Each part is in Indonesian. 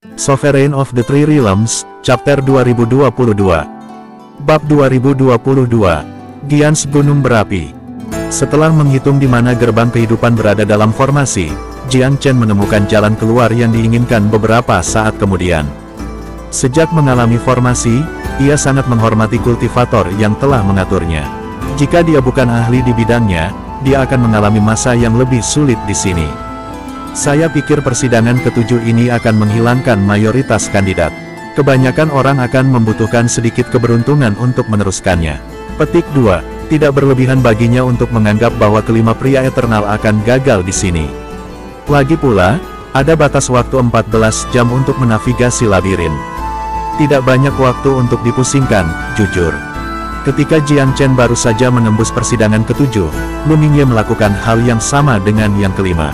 Sovereign of the Three Realms, Chapter 2022. Bab 2022. Giants Gunung Berapi. Setelah menghitung di mana gerbang kehidupan berada dalam formasi, Jiang Chen menemukan jalan keluar yang diinginkan beberapa saat kemudian. Sejak mengalami formasi, ia sangat menghormati kultivator yang telah mengaturnya. Jika dia bukan ahli di bidangnya, dia akan mengalami masa yang lebih sulit di sini. Saya pikir persidangan ketujuh ini akan menghilangkan mayoritas kandidat. Kebanyakan orang akan membutuhkan sedikit keberuntungan untuk meneruskannya. Petik 2. Tidak berlebihan baginya untuk menganggap bahwa kelima pria eternal akan gagal di sini. Lagi pula, ada batas waktu 14 jam untuk menavigasi labirin. Tidak banyak waktu untuk dipusingkan, jujur. Ketika Jiang Chen baru saja menembus persidangan ketujuh, Lu Mingye melakukan hal yang sama dengan yang kelima.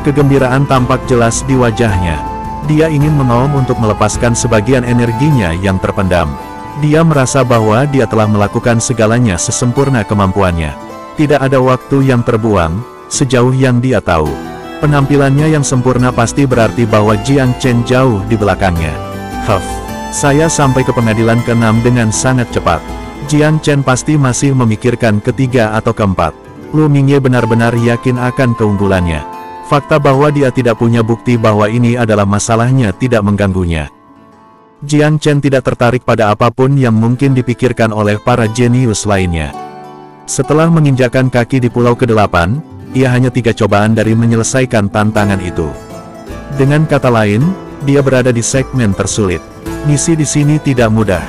Kegembiraan tampak jelas di wajahnya. Dia ingin menolong untuk melepaskan sebagian energinya yang terpendam. Dia merasa bahwa dia telah melakukan segalanya sesempurna kemampuannya. Tidak ada waktu yang terbuang, sejauh yang dia tahu. Penampilannya yang sempurna pasti berarti bahwa Jiang Chen jauh di belakangnya. Saya sampai ke pengadilan ke-6 dengan sangat cepat. Jiang Chen pasti masih memikirkan ketiga atau keempat. Lu Mingye benar-benar yakin akan keunggulannya. Fakta bahwa dia tidak punya bukti bahwa ini adalah masalahnya tidak mengganggunya. Jiang Chen tidak tertarik pada apapun yang mungkin dipikirkan oleh para jenius lainnya. Setelah menginjakkan kaki di pulau ke-8, ia hanya 3 cobaan dari menyelesaikan tantangan itu. Dengan kata lain, dia berada di segmen tersulit. Misi di sini tidak mudah.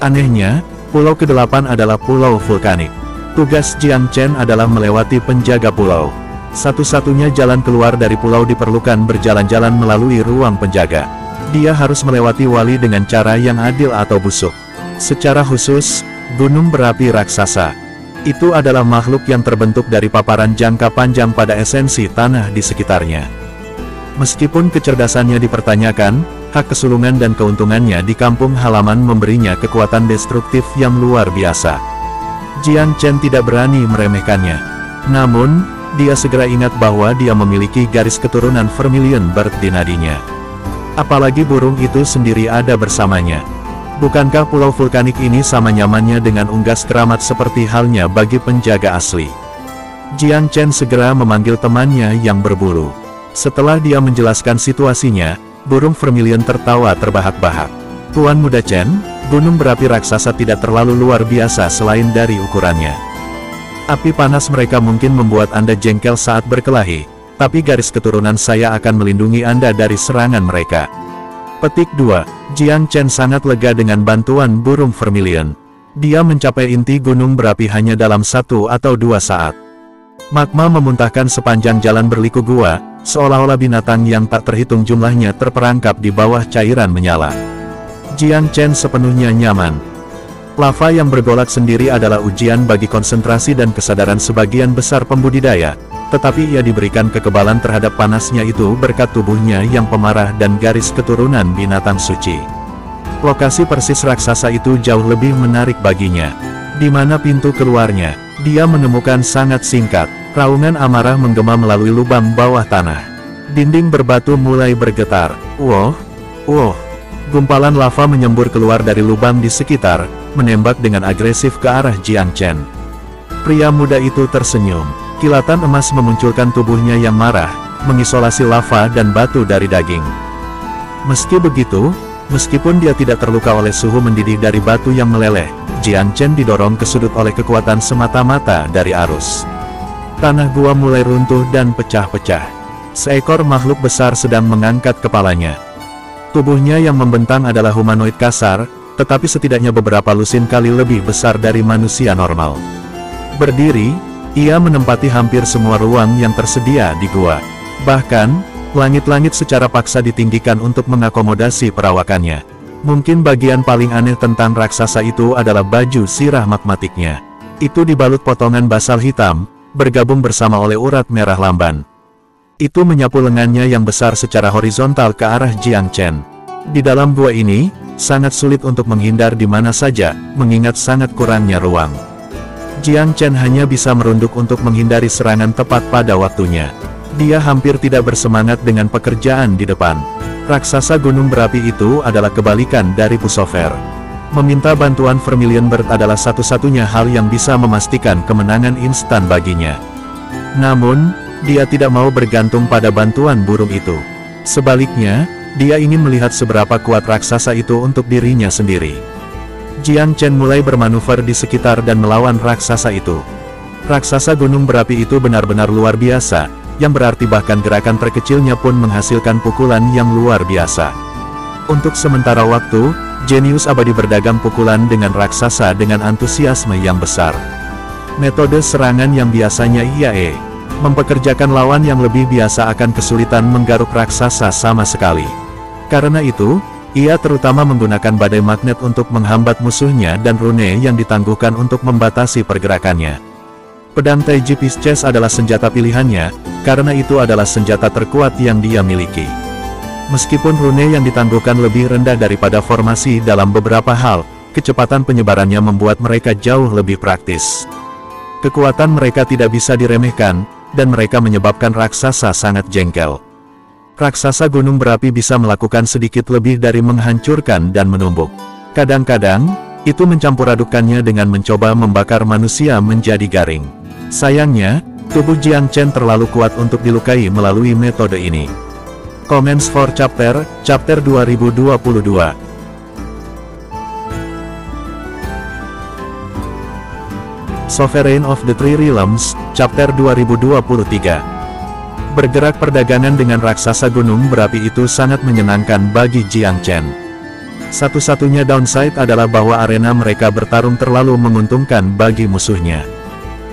Anehnya, pulau ke-8 adalah pulau vulkanik. Tugas Jiang Chen adalah melewati penjaga pulau. Satu-satunya jalan keluar dari pulau diperlukan berjalan-jalan melalui ruang penjaga. Dia harus melewati wali dengan cara yang adil atau busuk. Secara khusus, gunung berapi raksasa. Itu adalah makhluk yang terbentuk dari paparan jangka panjang pada esensi tanah di sekitarnya. Meskipun kecerdasannya dipertanyakan, hak kesulungan dan keuntungannya di kampung halaman memberinya kekuatan destruktif yang luar biasa. Jiang Chen tidak berani meremehkannya. Namun, dia segera ingat bahwa dia memiliki garis keturunan Vermilion Bird di nadinya. Apalagi burung itu sendiri ada bersamanya. Bukankah pulau vulkanik ini sama nyamannya dengan unggas keramat seperti halnya bagi penjaga asli? Jiang Chen segera memanggil temannya yang berbulu. Setelah dia menjelaskan situasinya, burung Vermilion tertawa terbahak-bahak. Tuan Muda Chen, gunung berapi raksasa tidak terlalu luar biasa selain dari ukurannya. Api panas mereka mungkin membuat Anda jengkel saat berkelahi, tapi garis keturunan saya akan melindungi Anda dari serangan mereka. Petik 2. Jiang Chen sangat lega dengan bantuan burung Vermilion. Dia mencapai inti gunung berapi hanya dalam 1 atau 2 saat. Magma memuntahkan sepanjang jalan berliku gua, seolah-olah binatang yang tak terhitung jumlahnya terperangkap di bawah cairan menyala. Jiang Chen sepenuhnya nyaman. Lava yang bergolak sendiri adalah ujian bagi konsentrasi dan kesadaran sebagian besar pembudidaya, tetapi ia diberikan kekebalan terhadap panasnya itu berkat tubuhnya yang pemarah dan garis keturunan binatang suci. Lokasi persis raksasa itu jauh lebih menarik baginya. Di mana pintu keluarnya, dia menemukan sangat singkat. Raungan amarah menggema melalui lubang bawah tanah. Dinding berbatu mulai bergetar. Gumpalan lava menyembur keluar dari lubang di sekitar, menembak dengan agresif ke arah Jiang Chen. Pria muda itu tersenyum. Kilatan emas memunculkan tubuhnya yang marah, mengisolasi lava dan batu dari daging. Meski begitu, meskipun dia tidak terluka oleh suhu mendidih dari batu yang meleleh, Jiang Chen didorong ke sudut oleh kekuatan semata-mata dari arus. Tanah gua mulai runtuh dan pecah-pecah. Seekor makhluk besar sedang mengangkat kepalanya. Tubuhnya yang membentang adalah humanoid kasar, tetapi setidaknya beberapa lusin kali lebih besar dari manusia normal. Berdiri, ia menempati hampir semua ruang yang tersedia di gua. Bahkan, langit-langit secara paksa ditinggikan untuk mengakomodasi perawakannya. Mungkin bagian paling aneh tentang raksasa itu adalah baju sirah magmatiknya. Itu dibalut potongan basal hitam, bergabung bersama oleh urat merah lamban. Itu menyapu lengannya yang besar secara horizontal ke arah Jiang Chen. Di dalam gua ini, sangat sulit untuk menghindar di mana saja, mengingat sangat kurangnya ruang. Jiang Chen hanya bisa merunduk untuk menghindari serangan tepat pada waktunya. Dia hampir tidak bersemangat dengan pekerjaan di depan. Raksasa gunung berapi itu adalah kebalikan dari Pushover. Meminta bantuan Vermilion Bird adalah satu-satunya hal yang bisa memastikan kemenangan instan baginya. Namun, dia tidak mau bergantung pada bantuan burung itu. Sebaliknya, dia ingin melihat seberapa kuat raksasa itu untuk dirinya sendiri. Jiang Chen mulai bermanuver di sekitar dan melawan raksasa itu. Raksasa gunung berapi itu benar-benar luar biasa, yang berarti bahkan gerakan terkecilnya pun menghasilkan pukulan yang luar biasa. Untuk sementara waktu, jenius abadi berdagang pukulan dengan raksasa dengan antusiasme yang besar. Metode serangan yang biasanya IAE mempekerjakan lawan yang lebih biasa akan kesulitan menggaruk raksasa sama sekali. Karena itu, ia terutama menggunakan badai magnet untuk menghambat musuhnya dan rune yang ditangguhkan untuk membatasi pergerakannya. Pedang Taiji Pisces adalah senjata pilihannya, karena itu adalah senjata terkuat yang dia miliki. Meskipun rune yang ditangguhkan lebih rendah daripada formasi dalam beberapa hal, kecepatan penyebarannya membuat mereka jauh lebih praktis. Kekuatan mereka tidak bisa diremehkan, dan mereka menyebabkan raksasa sangat jengkel. Raksasa gunung berapi bisa melakukan sedikit lebih dari menghancurkan dan menumbuk. Kadang-kadang, itu mencampur adukannya dengan mencoba membakar manusia menjadi garing. Sayangnya, tubuh Jiang Chen terlalu kuat untuk dilukai melalui metode ini. Comments for Chapter 2022. Sovereign of the Three Realms, Chapter 2023. Bergerak perdagangan dengan raksasa gunung berapi itu sangat menyenangkan bagi Jiang Chen. Satu-satunya downside adalah bahwa arena mereka bertarung terlalu menguntungkan bagi musuhnya.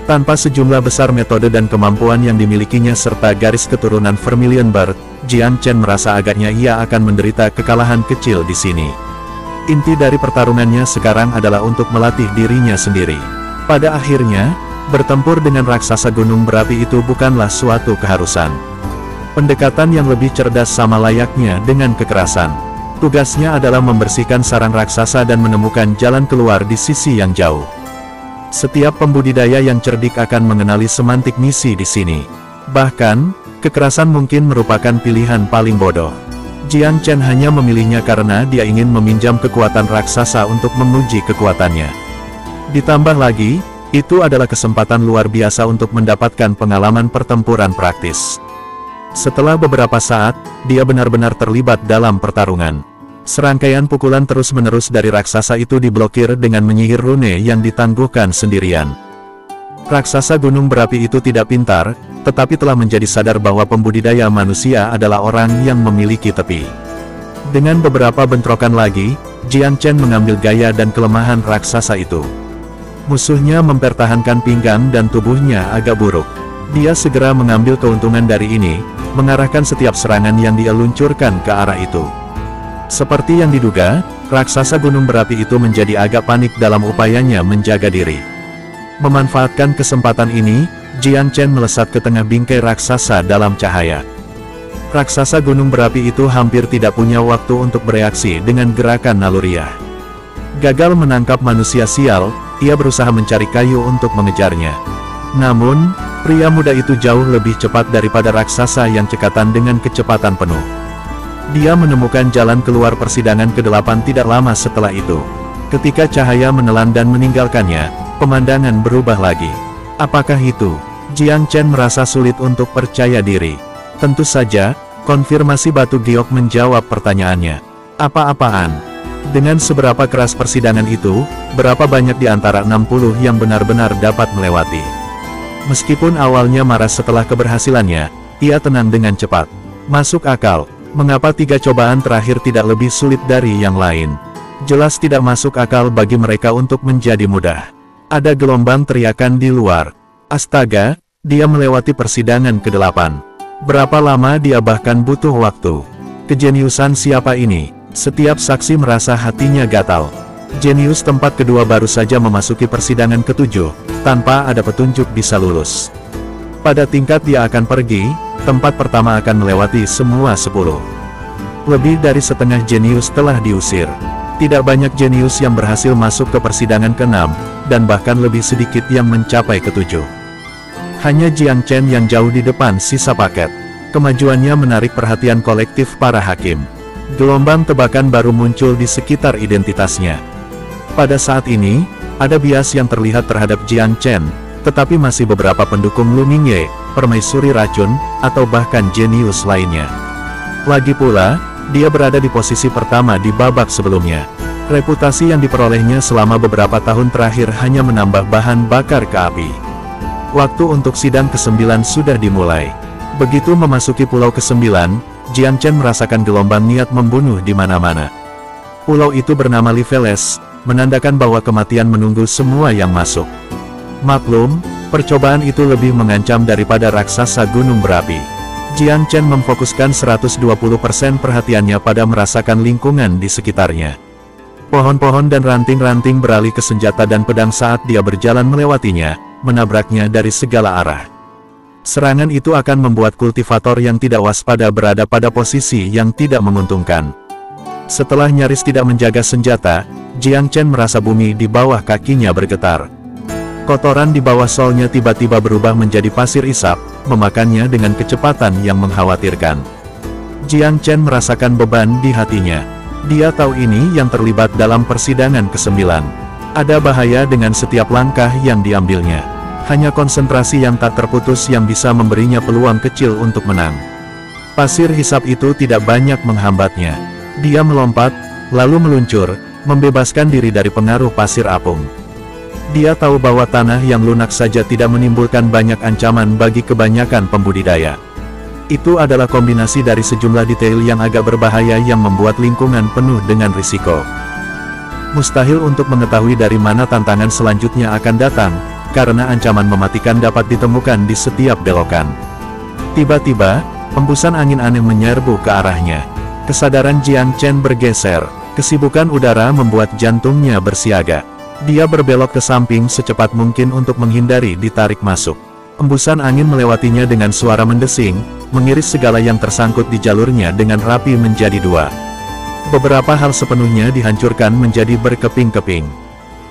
Tanpa sejumlah besar metode dan kemampuan yang dimilikinya serta garis keturunan Vermilion Bird, Jiang Chen merasa agaknya ia akan menderita kekalahan kecil di sini. Inti dari pertarungannya sekarang adalah untuk melatih dirinya sendiri. Pada akhirnya, bertempur dengan raksasa gunung berapi itu bukanlah suatu keharusan. Pendekatan yang lebih cerdas sama layaknya dengan kekerasan. Tugasnya adalah membersihkan sarang raksasa dan menemukan jalan keluar di sisi yang jauh. Setiap pembudidaya yang cerdik akan mengenali semantik misi di sini. Bahkan, kekerasan mungkin merupakan pilihan paling bodoh. Jiang Chen hanya memilihnya karena dia ingin meminjam kekuatan raksasa untuk menguji kekuatannya. Ditambah lagi, itu adalah kesempatan luar biasa untuk mendapatkan pengalaman pertempuran praktis. Setelah beberapa saat, dia benar-benar terlibat dalam pertarungan. Serangkaian pukulan terus-menerus dari raksasa itu diblokir dengan menyihir rune yang ditangguhkan sendirian. Raksasa gunung berapi itu tidak pintar, tetapi telah menjadi sadar bahwa pembudidaya manusia adalah orang yang memiliki tepi. Dengan beberapa bentrokan lagi, Jiang Chen mengambil gaya dan kelemahan raksasa itu. Musuhnya mempertahankan pinggang dan tubuhnya agak buruk. Dia segera mengambil keuntungan dari ini, mengarahkan setiap serangan yang dia luncurkan ke arah itu. Seperti yang diduga, raksasa gunung berapi itu menjadi agak panik dalam upayanya menjaga diri. Memanfaatkan kesempatan ini, Jiang Chen melesat ke tengah bingkai raksasa dalam cahaya. Raksasa gunung berapi itu hampir tidak punya waktu untuk bereaksi dengan gerakan naluriah. Gagal menangkap manusia sial, ia berusaha mencari kayu untuk mengejarnya. Namun, pria muda itu jauh lebih cepat daripada raksasa yang cekatan dengan kecepatan penuh. Dia menemukan jalan keluar persidangan ke-8 tidak lama setelah itu. Ketika cahaya menelan dan meninggalkannya, pemandangan berubah lagi. Apakah itu? Jiang Chen merasa sulit untuk percaya diri. Tentu saja, konfirmasi batu giok menjawab pertanyaannya. Apa-apaan? Dengan seberapa keras persidangan itu, berapa banyak di antara 60 yang benar-benar dapat melewati? Meskipun awalnya marah setelah keberhasilannya, ia tenang dengan cepat. Masuk akal. Mengapa 3 cobaan terakhir tidak lebih sulit dari yang lain? Jelas tidak masuk akal bagi mereka untuk menjadi mudah. Ada gelombang teriakan di luar. Astaga, dia melewati persidangan ke-8. Berapa lama dia bahkan butuh waktu? Kejeniusan siapa ini? Setiap saksi merasa hatinya gatal. Jenius tempat kedua baru saja memasuki persidangan ke-7, tanpa ada petunjuk bisa lulus. Pada tingkat dia akan pergi, tempat pertama akan melewati semua 10. Lebih dari setengah jenius telah diusir. Tidak banyak jenius yang berhasil masuk ke persidangan ke-6, dan bahkan lebih sedikit yang mencapai ke-7. Hanya Jiang Chen yang jauh di depan sisa paket. Kemajuannya menarik perhatian kolektif para hakim. Gelombang tebakan baru muncul di sekitar identitasnya. Pada saat ini, ada bias yang terlihat terhadap Jiang Chen, tetapi masih beberapa pendukung Lu Mingye, permaisuri racun, atau bahkan jenius lainnya. Lagi pula, dia berada di posisi pertama di babak sebelumnya. Reputasi yang diperolehnya selama beberapa tahun terakhir hanya menambah bahan bakar ke api. Waktu untuk sidang ke-9 sudah dimulai. Begitu memasuki pulau ke-9, Jiang Chen merasakan gelombang niat membunuh di mana-mana. Pulau itu bernama Liveles, menandakan bahwa kematian menunggu semua yang masuk. Maklum, percobaan itu lebih mengancam daripada raksasa gunung berapi. Jiang Chen memfokuskan 120% perhatiannya pada merasakan lingkungan di sekitarnya. Pohon-pohon dan ranting-ranting beralih ke senjata dan pedang saat dia berjalan melewatinya, menabraknya dari segala arah. Serangan itu akan membuat kultivator yang tidak waspada berada pada posisi yang tidak menguntungkan. Setelah nyaris tidak menjaga senjata, Jiang Chen merasa bumi di bawah kakinya bergetar. Kotoran di bawah solnya tiba-tiba berubah menjadi pasir isap, memakannya dengan kecepatan yang mengkhawatirkan. Jiang Chen merasakan beban di hatinya. Dia tahu ini yang terlibat dalam persidangan ke-9. Ada bahaya dengan setiap langkah yang diambilnya. Hanya konsentrasi yang tak terputus yang bisa memberinya peluang kecil untuk menang. Pasir hisap itu tidak banyak menghambatnya. Dia melompat, lalu meluncur, membebaskan diri dari pengaruh pasir apung. Dia tahu bahwa tanah yang lunak saja tidak menimbulkan banyak ancaman bagi kebanyakan pembudidaya. Itu adalah kombinasi dari sejumlah detail yang agak berbahaya yang membuat lingkungan penuh dengan risiko. Mustahil untuk mengetahui dari mana tantangan selanjutnya akan datang, karena ancaman mematikan dapat ditemukan di setiap belokan. Tiba-tiba, hembusan angin aneh menyerbu ke arahnya. Kesadaran Jiang Chen bergeser, kesibukan udara membuat jantungnya bersiaga. Dia berbelok ke samping secepat mungkin untuk menghindari ditarik masuk. Hembusan angin melewatinya dengan suara mendesing, mengiris segala yang tersangkut di jalurnya dengan rapi menjadi dua. Beberapa hal sepenuhnya dihancurkan menjadi berkeping-keping.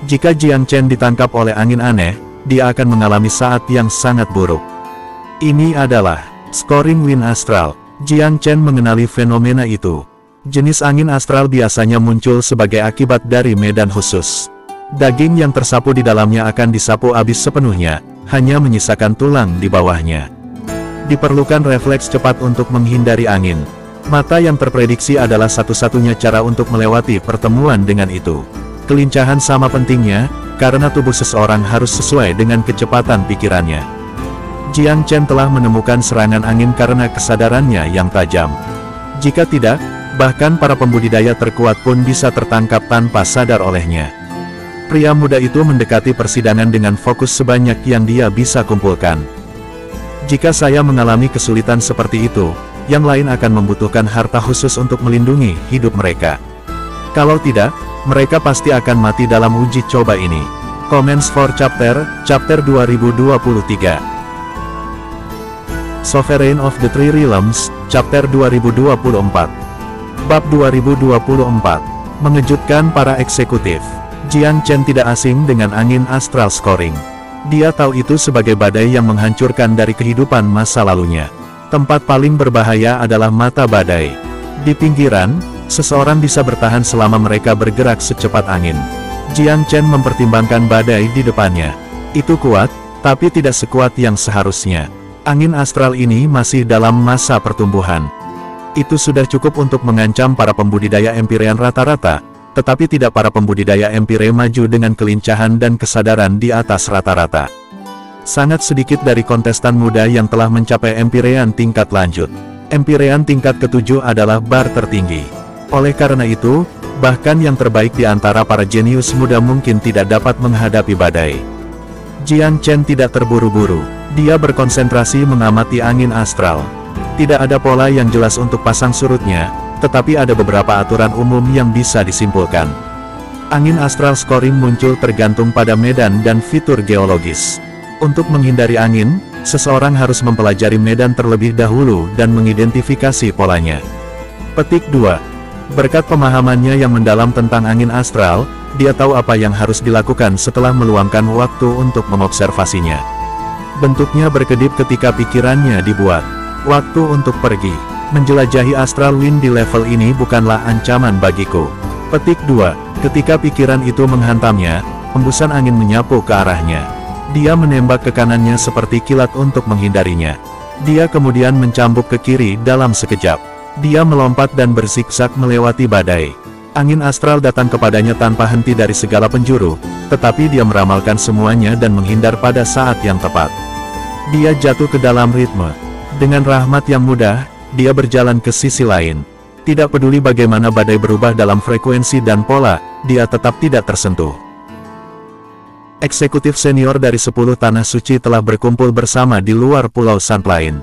Jika Jiang Chen ditangkap oleh angin aneh, dia akan mengalami saat yang sangat buruk. Ini adalah scoring wind astral. Jiang Chen mengenali fenomena itu. Jenis angin astral biasanya muncul sebagai akibat dari medan khusus. Daging yang tersapu di dalamnya akan disapu habis sepenuhnya, hanya menyisakan tulang di bawahnya. Diperlukan refleks cepat untuk menghindari angin. Mata yang terprediksi adalah satu-satunya cara untuk melewati pertemuan dengan itu. Kelincahan sama pentingnya, karena tubuh seseorang harus sesuai dengan kecepatan pikirannya. Jiang Chen telah menemukan serangan angin karena kesadarannya yang tajam. Jika tidak, bahkan para pembudidaya terkuat pun bisa tertangkap tanpa sadar olehnya. Pria muda itu mendekati persidangan dengan fokus sebanyak yang dia bisa kumpulkan. Jika saya mengalami kesulitan seperti itu, yang lain akan membutuhkan harta khusus untuk melindungi hidup mereka. Kalau tidak, mereka pasti akan mati dalam uji coba ini. Comments for Chapter 2023. Sovereign of the Three Realms, Chapter 2024. Bab 2024. Mengejutkan para eksekutif. Jiang Chen tidak asing dengan angin astral scoring. Dia tahu itu sebagai badai yang menghancurkan dari kehidupan masa lalunya. Tempat paling berbahaya adalah mata badai. Di pinggiran, seseorang bisa bertahan selama mereka bergerak secepat angin. Jiang Chen mempertimbangkan badai di depannya. Itu kuat, tapi tidak sekuat yang seharusnya. Angin astral ini masih dalam masa pertumbuhan. Itu sudah cukup untuk mengancam para pembudidaya Empyrean rata-rata, tetapi tidak para pembudidaya Empyre maju dengan kelincahan dan kesadaran di atas rata-rata. Sangat sedikit dari kontestan muda yang telah mencapai Empyrean tingkat lanjut. Empyrean tingkat ke-7 adalah bar tertinggi. Oleh karena itu, bahkan yang terbaik di antara para jenius muda mungkin tidak dapat menghadapi badai. Jiang Chen tidak terburu-buru. Dia berkonsentrasi mengamati angin astral. Tidak ada pola yang jelas untuk pasang surutnya, tetapi ada beberapa aturan umum yang bisa disimpulkan. Angin astral scoring muncul tergantung pada medan dan fitur geologis. Untuk menghindari angin, seseorang harus mempelajari medan terlebih dahulu dan mengidentifikasi polanya. Petik 2. Berkat pemahamannya yang mendalam tentang angin astral, dia tahu apa yang harus dilakukan setelah meluangkan waktu untuk mengobservasinya. Bentuknya berkedip ketika pikirannya dibuat. Waktu untuk pergi. Menjelajahi Astral Wind di level ini bukanlah ancaman bagiku. Petik 2. Ketika pikiran itu menghantamnya, hembusan angin menyapu ke arahnya. Dia menembak ke kanannya seperti kilat untuk menghindarinya. Dia kemudian mencambuk ke kiri dalam sekejap. Dia melompat dan berzigzag melewati badai. Angin astral datang kepadanya tanpa henti dari segala penjuru, tetapi dia meramalkan semuanya dan menghindar pada saat yang tepat. Dia jatuh ke dalam ritme. Dengan rahmat yang mudah, dia berjalan ke sisi lain. Tidak peduli bagaimana badai berubah dalam frekuensi dan pola, dia tetap tidak tersentuh. Eksekutif senior dari 10 tanah suci telah berkumpul bersama di luar Pulau Sunplane.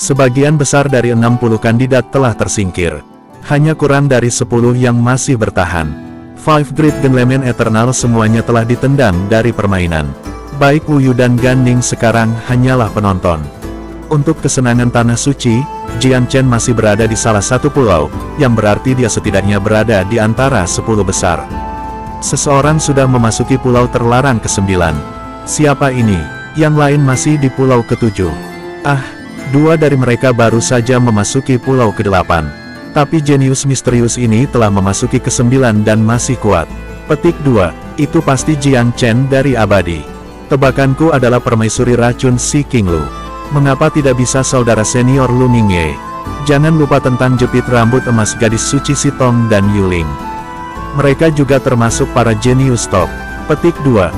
Sebagian besar dari 60 kandidat telah tersingkir. Hanya kurang dari 10 yang masih bertahan. Five Great Gentlemen Eternal semuanya telah ditendang dari permainan. Baik Wu Yu dan Gan Ning sekarang hanyalah penonton. Untuk kesenangan tanah suci, Jiang Chen masih berada di salah satu pulau, yang berarti dia setidaknya berada di antara 10 besar. Seseorang sudah memasuki pulau terlarang ke-9. Siapa ini? Yang lain masih di pulau ke-7. Dua dari mereka baru saja memasuki pulau ke-8. Tapi jenius misterius ini telah memasuki ke-9 dan masih kuat. Petik 2. Itu pasti Jiang Chen dari Abadi. Tebakanku adalah permaisuri racun si King Lu. Mengapa tidak bisa saudara senior Lu Ningye? Jangan lupa tentang jepit rambut emas gadis suci Si Tong dan Yuling. Mereka juga termasuk para jenius top. Petik 2.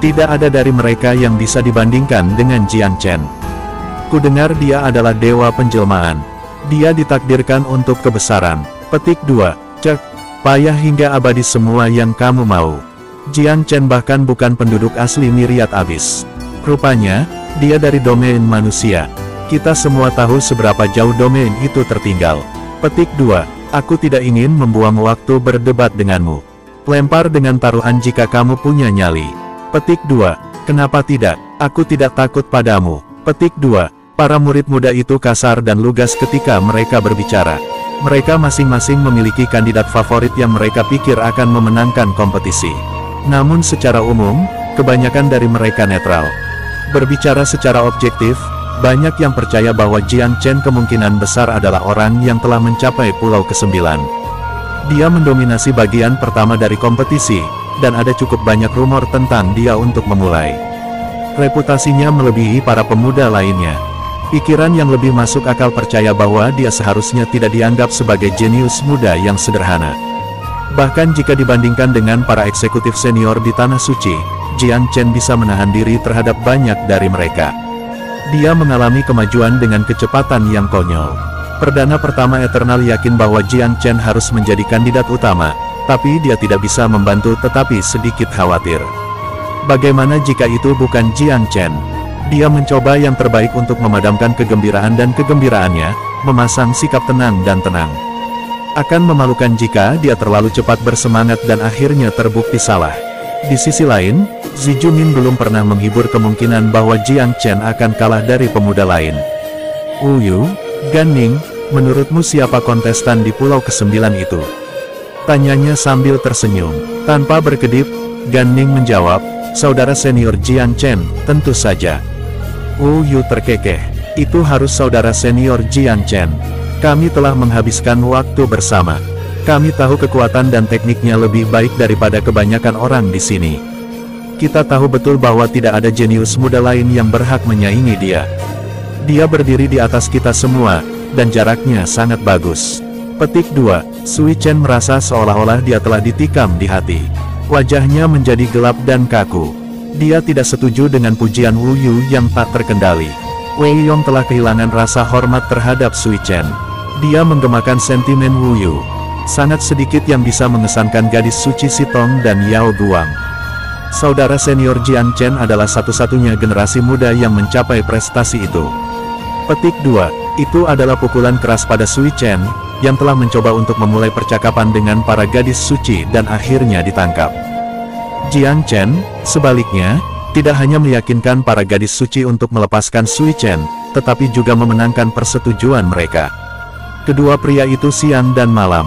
Tidak ada dari mereka yang bisa dibandingkan dengan Jiang Chen. Kudengar dia adalah dewa penjelmaan. Dia ditakdirkan untuk kebesaran. Petik 2. Payah hingga abadi semua yang kamu mau. Jiang Chen bahkan bukan penduduk asli Myriad Abyss. Rupanya, dia dari domain manusia. Kita semua tahu seberapa jauh domain itu tertinggal. Petik 2. Aku tidak ingin membuang waktu berdebat denganmu. Lempar dengan taruhan jika kamu punya nyali. Petik 2. Kenapa tidak? Aku tidak takut padamu. Petik 2. Para murid muda itu kasar dan lugas ketika mereka berbicara. Mereka masing-masing memiliki kandidat favorit yang mereka pikir akan memenangkan kompetisi. Namun secara umum, kebanyakan dari mereka netral. Berbicara secara objektif, banyak yang percaya bahwa Jiang Chen kemungkinan besar adalah orang yang telah mencapai pulau ke-9. Dia mendominasi bagian pertama dari kompetisi, dan ada cukup banyak rumor tentang dia untuk memulai. Reputasinya melebihi para pemuda lainnya. Pikiran yang lebih masuk akal percaya bahwa dia seharusnya tidak dianggap sebagai jenius muda yang sederhana. Bahkan jika dibandingkan dengan para eksekutif senior di Tanah Suci, Jiang Chen bisa menahan diri terhadap banyak dari mereka. Dia mengalami kemajuan dengan kecepatan yang konyol. Perdana pertama Eternal yakin bahwa Jiang Chen harus menjadi kandidat utama, tapi dia tidak bisa membantu tetapi sedikit khawatir. Bagaimana jika itu bukan Jiang Chen? Dia mencoba yang terbaik untuk memadamkan kegembiraan dan kegembiraannya, memasang sikap tenang dan tenang. Akan memalukan jika dia terlalu cepat bersemangat dan akhirnya terbukti salah. Di sisi lain, Zi Jumin belum pernah menghibur kemungkinan bahwa Jiang Chen akan kalah dari pemuda lain. Wu Yu, Gan Ning, menurutmu siapa kontestan di pulau ke-9 itu? Tanyanya sambil tersenyum. Tanpa berkedip, Gan Ning menjawab, saudara senior Jiang Chen, tentu saja. Wu Yu terkekeh. Itu harus saudara senior Jiang Chen. Kami telah menghabiskan waktu bersama. Kami tahu kekuatan dan tekniknya lebih baik daripada kebanyakan orang di sini. Kita tahu betul bahwa tidak ada jenius muda lain yang berhak menyaingi dia. Dia berdiri di atas kita semua, dan jaraknya sangat bagus. Petik 2. Sui Chen merasa seolah-olah dia telah ditikam di hati. Wajahnya menjadi gelap dan kaku. Dia tidak setuju dengan pujian Wu Yu yang tak terkendali. Wei Yong telah kehilangan rasa hormat terhadap Sui Chen. Dia menggemakan sentimen Wu Yu. Sangat sedikit yang bisa mengesankan gadis suci Si Tong dan Yao Guang. Saudara senior Jiang Chen adalah satu-satunya generasi muda yang mencapai prestasi itu. Petik 2. Itu adalah pukulan keras pada Sui Chen, yang telah mencoba untuk memulai percakapan dengan para gadis suci dan akhirnya ditangkap. Jiang Chen, sebaliknya, tidak hanya meyakinkan para gadis suci untuk melepaskan Sui Chen, tetapi juga memenangkan persetujuan mereka. Kedua pria itu siang dan malam.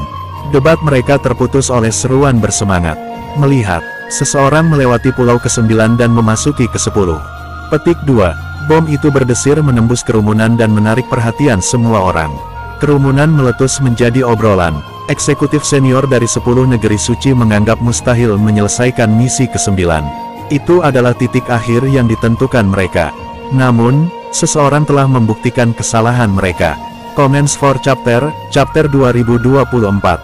Debat mereka terputus oleh seruan bersemangat. Melihat seseorang melewati pulau ke-9 dan memasuki ke-10. Petik 2. Bom itu berdesir menembus kerumunan dan menarik perhatian semua orang. Kerumunan meletus menjadi obrolan. Eksekutif senior dari 10 negeri suci menganggap mustahil menyelesaikan misi ke-9. Itu adalah titik akhir yang ditentukan mereka. Namun, seseorang telah membuktikan kesalahan mereka. Comments for Chapter 2024.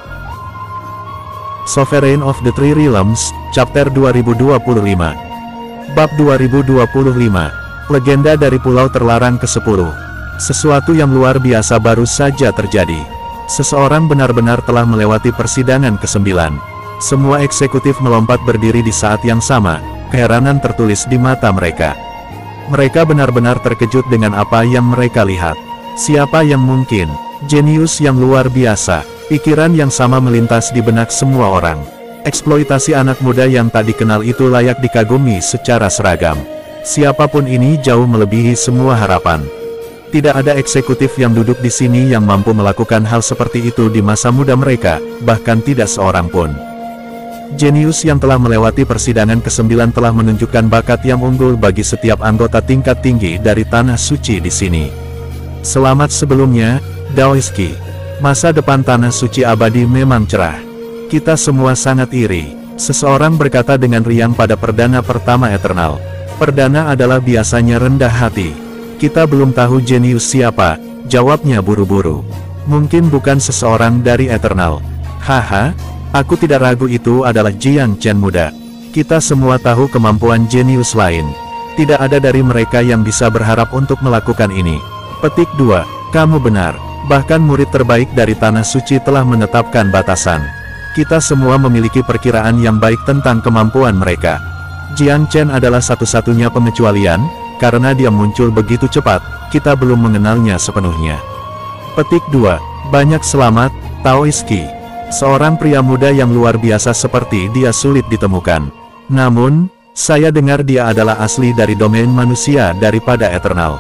Sovereign of the Three Realms, Chapter 2025. Bab 2025. Legenda dari Pulau Terlarang ke-10. Sesuatu yang luar biasa baru saja terjadi. Seseorang benar-benar telah melewati persidangan ke-9. Semua eksekutif melompat berdiri di saat yang sama, keheranan tertulis di mata mereka. Mereka benar-benar terkejut dengan apa yang mereka lihat. Siapa yang mungkin? Jenius yang luar biasa. Pikiran yang sama melintas di benak semua orang. Eksploitasi anak muda yang tak dikenal itu layak dikagumi secara seragam. Siapapun ini jauh melebihi semua harapan. Tidak ada eksekutif yang duduk di sini yang mampu melakukan hal seperti itu di masa muda mereka, bahkan tidak seorang pun. Jenius yang telah melewati persidangan ke-9 telah menunjukkan bakat yang unggul bagi setiap anggota tingkat tinggi dari Tanah Suci di sini. Selamat sebelumnya, Daoiski. Masa depan Tanah Suci abadi memang cerah. Kita semua sangat iri, seseorang berkata dengan riang pada perdana pertama Eternal. Perdana adalah biasanya rendah hati. Kita belum tahu jenius siapa, jawabnya buru-buru. Mungkin bukan seseorang dari Eternal. Haha, aku tidak ragu itu adalah Jiang Chen muda. Kita semua tahu kemampuan jenius lain. Tidak ada dari mereka yang bisa berharap untuk melakukan ini. Petik 2, kamu benar. Bahkan murid terbaik dari Tanah Suci telah menetapkan batasan. Kita semua memiliki perkiraan yang baik tentang kemampuan mereka. Jiang Chen adalah satu-satunya pengecualian, karena dia muncul begitu cepat, kita belum mengenalnya sepenuhnya. Petik 2, banyak selamat, Taoiski. Seorang pria muda yang luar biasa seperti dia sulit ditemukan. Namun, saya dengar dia adalah asli dari domain manusia daripada Eternal.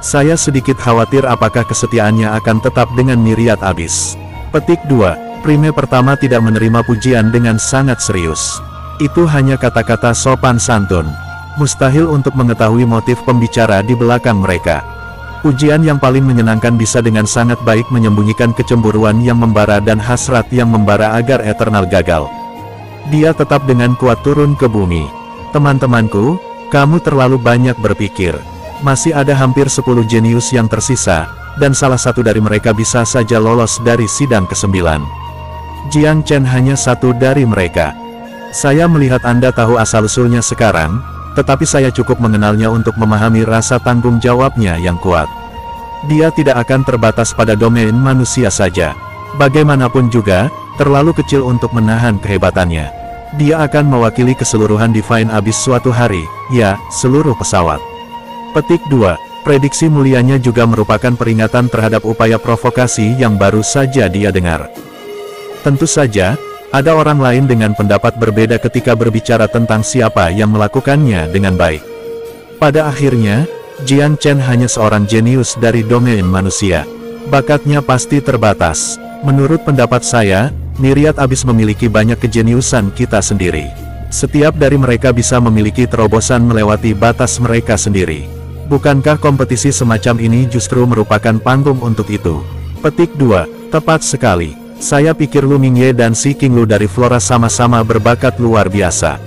Saya sedikit khawatir apakah kesetiaannya akan tetap dengan Myriad Abyss. Petik 2, Prime pertama tidak menerima pujian dengan sangat serius. Itu hanya kata-kata sopan santun. Mustahil untuk mengetahui motif pembicara di belakang mereka. Pujian yang paling menyenangkan bisa dengan sangat baik menyembunyikan kecemburuan yang membara dan hasrat yang membara agar Eternal gagal. Dia tetap dengan kuat turun ke bumi. Teman-temanku, kamu terlalu banyak berpikir. Masih ada hampir 10 jenius yang tersisa, dan salah satu dari mereka bisa saja lolos dari sidang ke-9. Jiang Chen hanya satu dari mereka. Saya melihat Anda tahu asal-usulnya sekarang, tetapi saya cukup mengenalnya untuk memahami rasa tanggung jawabnya yang kuat. Dia tidak akan terbatas pada domain manusia saja. Bagaimanapun juga, terlalu kecil untuk menahan kehebatannya. Dia akan mewakili keseluruhan Divine Abyss suatu hari, ya, seluruh pesawat. Petik 2, prediksi mulianya juga merupakan peringatan terhadap upaya provokasi yang baru saja dia dengar. Tentu saja, ada orang lain dengan pendapat berbeda ketika berbicara tentang siapa yang melakukannya dengan baik. Pada akhirnya, Jiang Chen hanya seorang jenius dari domain manusia. Bakatnya pasti terbatas. Menurut pendapat saya, Myriad Abyss memiliki banyak kejeniusan kita sendiri. Setiap dari mereka bisa memiliki terobosan melewati batas mereka sendiri. Bukankah kompetisi semacam ini justru merupakan panggung untuk itu? Petik 2, tepat sekali. Saya pikir Lu Mingye dan Si King Lu dari Flora sama-sama berbakat luar biasa.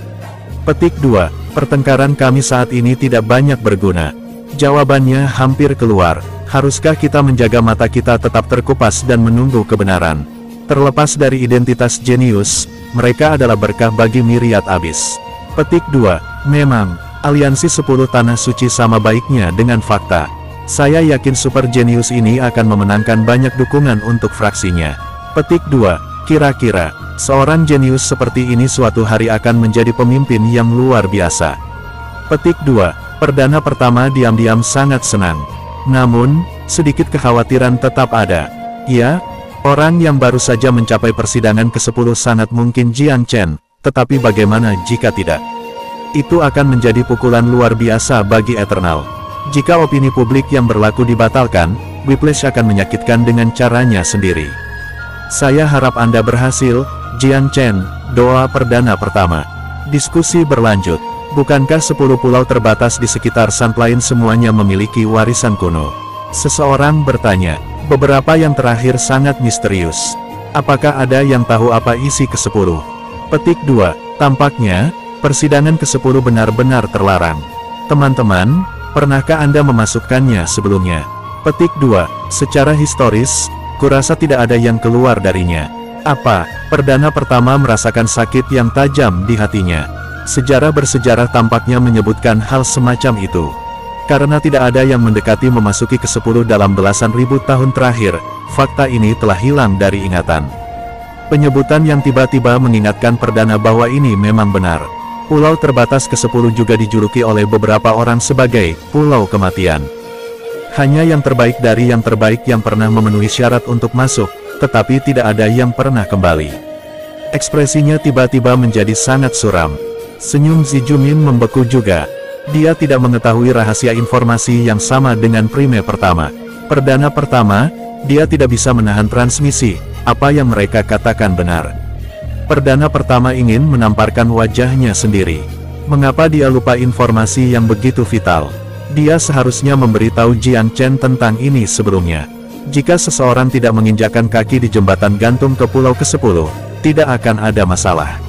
Petik 2, pertengkaran kami saat ini tidak banyak berguna. Jawabannya hampir keluar. Haruskah kita menjaga mata kita tetap terkupas dan menunggu kebenaran? Terlepas dari identitas jenius, mereka adalah berkah bagi Myriad Abyss. Petik 2, memang, aliansi 10 Tanah Suci sama baiknya dengan fakta. Saya yakin super jenius ini akan memenangkan banyak dukungan untuk fraksinya. Petik 2, kira-kira, seorang jenius seperti ini suatu hari akan menjadi pemimpin yang luar biasa. Petik 2, perdana pertama diam-diam sangat senang. Namun, sedikit kekhawatiran tetap ada. Ya, orang yang baru saja mencapai persidangan ke-10 sangat mungkin Jiang Chen, tetapi bagaimana jika tidak? Itu akan menjadi pukulan luar biasa bagi Eternal. Jika opini publik yang berlaku dibatalkan, Whiplash akan menyakitkan dengan caranya sendiri. Saya harap Anda berhasil, Jiang Chen, doa perdana pertama. Diskusi berlanjut. Bukankah 10 pulau terbatas di sekitar Sunplane semuanya memiliki warisan kuno? Seseorang bertanya. Beberapa yang terakhir sangat misterius. Apakah ada yang tahu apa isi ke-10? Petik 2. Tampaknya, persidangan ke-10 benar-benar terlarang. Teman-teman, pernahkah Anda memasukkannya sebelumnya? Petik 2. Secara historis, kurasa tidak ada yang keluar darinya. Apa? Perdana pertama merasakan sakit yang tajam di hatinya. Sejarah bersejarah tampaknya menyebutkan hal semacam itu. Karena tidak ada yang mendekati memasuki ke-10 dalam belasan ribu tahun terakhir, fakta ini telah hilang dari ingatan. Penyebutan yang tiba-tiba mengingatkan Perdana bahwa ini memang benar. Pulau terbatas ke-10 juga dijuluki oleh beberapa orang sebagai Pulau Kematian. Hanya yang terbaik dari yang terbaik yang pernah memenuhi syarat untuk masuk, tetapi tidak ada yang pernah kembali. Ekspresinya tiba-tiba menjadi sangat suram. Senyum Zi Jumin membeku juga. Dia tidak mengetahui rahasia informasi yang sama dengan Prime pertama. Perdana pertama, dia tidak bisa menahan transmisi, apa yang mereka katakan benar. Perdana pertama ingin menamparkan wajahnya sendiri. Mengapa dia lupa informasi yang begitu vital? Dia seharusnya memberitahu Jiang Chen tentang ini sebelumnya. Jika seseorang tidak menginjakkan kaki di jembatan gantung ke pulau ke-10, tidak akan ada masalah.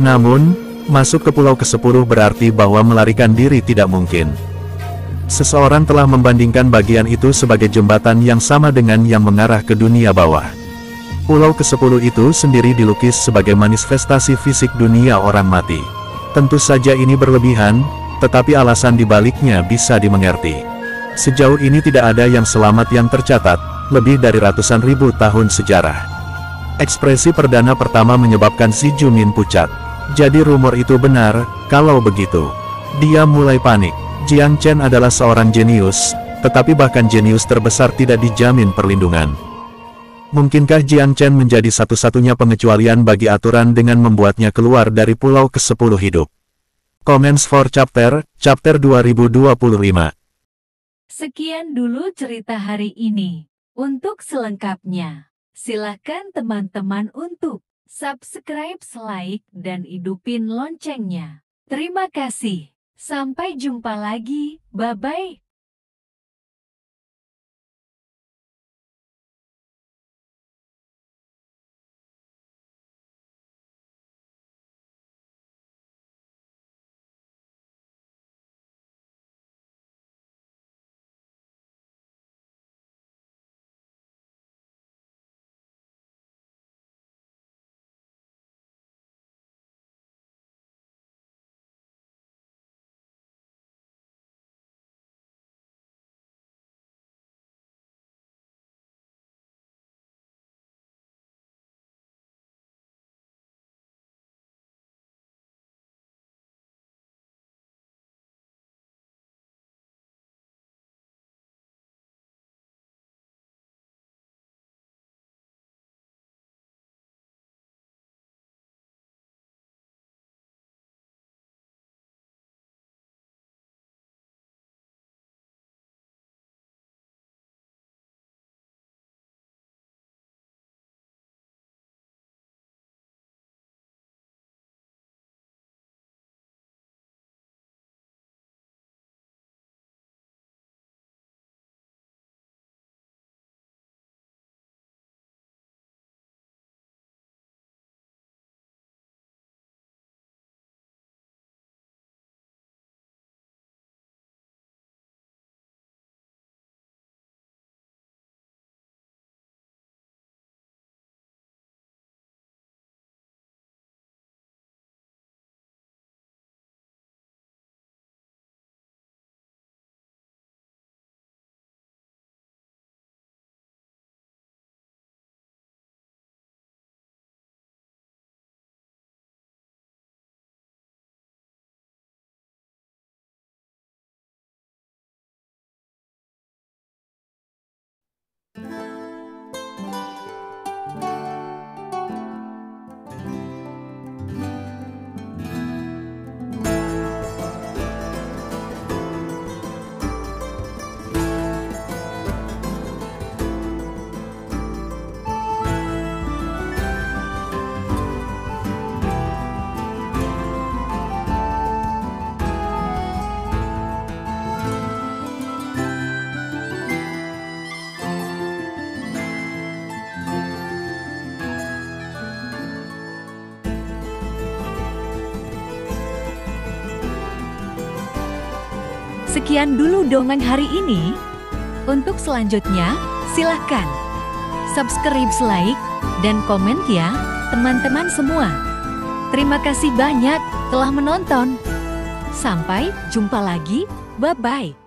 Namun, masuk ke pulau ke-10 berarti bahwa melarikan diri tidak mungkin. Seseorang telah membandingkan bagian itu sebagai jembatan yang sama dengan yang mengarah ke dunia bawah. Pulau ke-10 itu sendiri dilukis sebagai manifestasi fisik dunia orang mati. Tentu saja ini berlebihan, tetapi alasan dibaliknya bisa dimengerti. Sejauh ini tidak ada yang selamat yang tercatat, lebih dari ratusan ribu tahun sejarah. Ekspresi perdana pertama menyebabkan Zi Jumin pucat. Jadi rumor itu benar, kalau begitu. Dia mulai panik. Jiang Chen adalah seorang jenius, tetapi bahkan jenius terbesar tidak dijamin perlindungan. Mungkinkah Jiang Chen menjadi satu-satunya pengecualian bagi aturan dengan membuatnya keluar dari pulau ke-10 hidup? Comments for Chapter 2025. Sekian dulu cerita hari ini. Untuk selengkapnya, silakan teman-teman untuk subscribe, like, dan hidupin loncengnya. Terima kasih. Sampai jumpa lagi. Bye-bye. Sekian dulu dongeng hari ini. Untuk selanjutnya, silahkan subscribe, like, dan komen ya, teman-teman semua. Terima kasih banyak telah menonton. Sampai jumpa lagi, bye-bye.